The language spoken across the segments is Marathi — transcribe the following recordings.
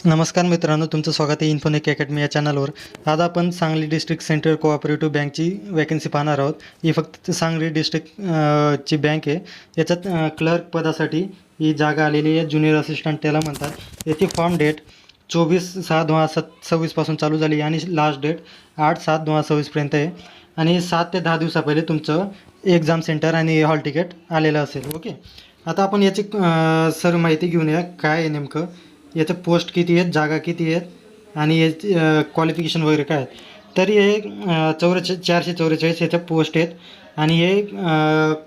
नमस्कार मित्रांनो, तुमचं स्वागत आहे इन्फोनिक अकॅडमी या चॅनलवर. आज आपण सांगली डिस्ट्रिक्ट सेंट्रल कोऑपरेटिव्ह बँकची वॅकन्सी पाहणार आहोत. ही फक्त सांगली डिस्ट्रिक्ट ची बँक आहे. याच्यात क्लर्क पदासाठी ही जागा आलेली आहे. ज्युनियर असिस्टंट त्याला म्हणतात. याची फॉर्म डेट 24/6/2026 पासून चालू झाली आणि लास्ट डेट 8/7/2026 पर्यंत आहे. आणि 7 ते 10 दिवसा पहिले तुमचं एक्झाम सेंटर आणि हॉल तिकीट आलेलं असेल. ओके, आता आपण याची सर्व माहिती घेऊन या. काय आहे नेमकं, याचं पोस्ट किती आहेत, जागा किती आहेत आणि याची क्वालिफिकेशन वगैरे काय आहेत. तर हे 444 याच्या पोस्ट आहेत आणि हे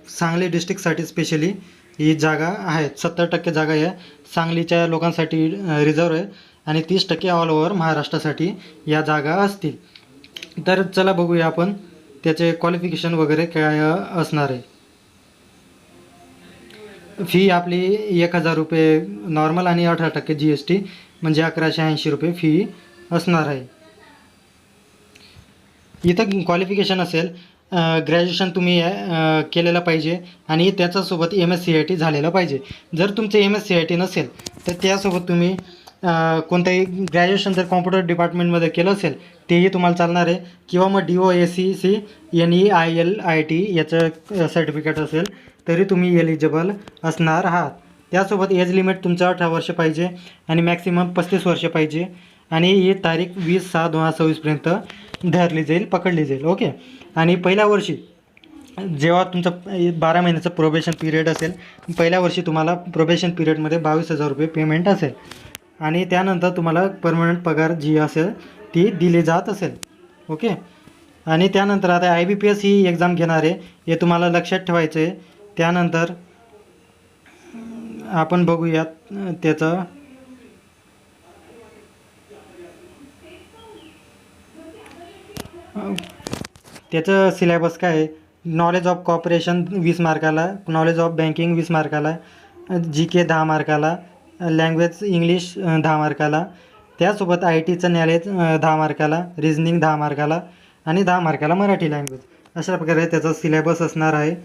सांगली डिस्ट्रिक्टसाठी स्पेशली ही जागा आहेत. 70% जागा या सांगलीच्या लोकांसाठी रिझर्व आहे आणि 30% ऑल ओव्हर महाराष्ट्रासाठी या जागा असतील. तर चला बघूया आपण त्याचे क्वालिफिकेशन वगैरे काय असणार आहे. फी आपली 1,000 रुपये नॉर्मल आणि 18% GST म्हणजे 1180 रुपये फी असणार आहे. इथं क्वालिफिकेशन असेल ग्रॅज्युएशन तुम्ही केलेलं पाहिजे आणि त्याच्यासोबत MSCIT झालेलं पाहिजे. जर तुमचं MSCIT नसेल तर त्यासोबत तुम्ही कोणतंही ग्रॅज्युएशन जर कॉम्प्युटर डिपार्टमेंटमध्ये केलं असेल तेही तुम्हाला चालणार आहे. किंवा मग DOACC NEILIT याचं सर्टिफिकेट असेल तरी तुम्ही एलिजिबल असणार आहात. त्यासोबत एज लिमिट तुमचं 18 वर्ष पाहिजे आणि मॅक्सिमम 35 वर्ष पाहिजे आणि ही तारीख 20/6/2026 पर्यंत पकडली जाईल. ओके, आणि पहिल्या वर्षी जेव्हा तुमचं 12 महिन्याचं प्रोबेशन पिरियड असेल, पहिल्या वर्षी तुम्हाला प्रोबेशन पिरियडमध्ये 22,000 रुपये पेमेंट असेल आणि त्यानंतर तुम्हाला परमनंट पगार जी असेल ती दिली जात असेल. ओके, आणि त्यानंतर आता IBPS ही एक्झाम घेणार आहे, हे तुम्हाला लक्षात ठेवायचं आहे. त्यानंतर आपण बघूयात त्याचं सिलेबस काय आहे. नॉलेज ऑफ कॉपरेशन 20 मार्काला, नॉलेज ऑफ बँकिंग 20 मार्काला, GK 10 मार्काला, लँग्वेज इंग्लिश 10 मार्काला, त्यासोबत ITचं नॉलेज 10 मार्काला, रिझनिंग 10 मार्काला आणि 10 मार्काला मराठी लँग्वेज. अशा प्रकारे त्याचा सिलेबस असणार आहे.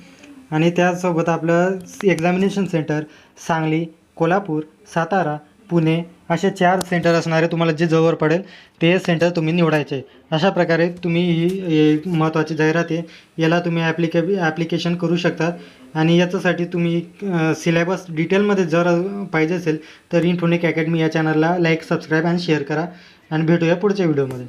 आणि त्यासोबत आपलं एक्झामिनेशन सेंटर सांगली, कोल्हापूर, सातारा, पुणे असे 4 सेंटर असणारे. तुम्हाला जे जवळ पडेल ते सेंटर तुम्ही निवडायचे. अशा प्रकारे तुम्ही ही महत्त्वाची जाहिरात आहे, याला तुम्ही ॲप्लिकेशन करू शकता. आणि याच्यासाठी तुम्ही सिलेबस डिटेलमध्ये जर पाहिजे असेल तर इन्फोनिक अकॅडमी या चॅनलला लाईक, सबस्क्राईब आणि शेअर करा. आणि भेटूया पुढच्या व्हिडिओमध्ये.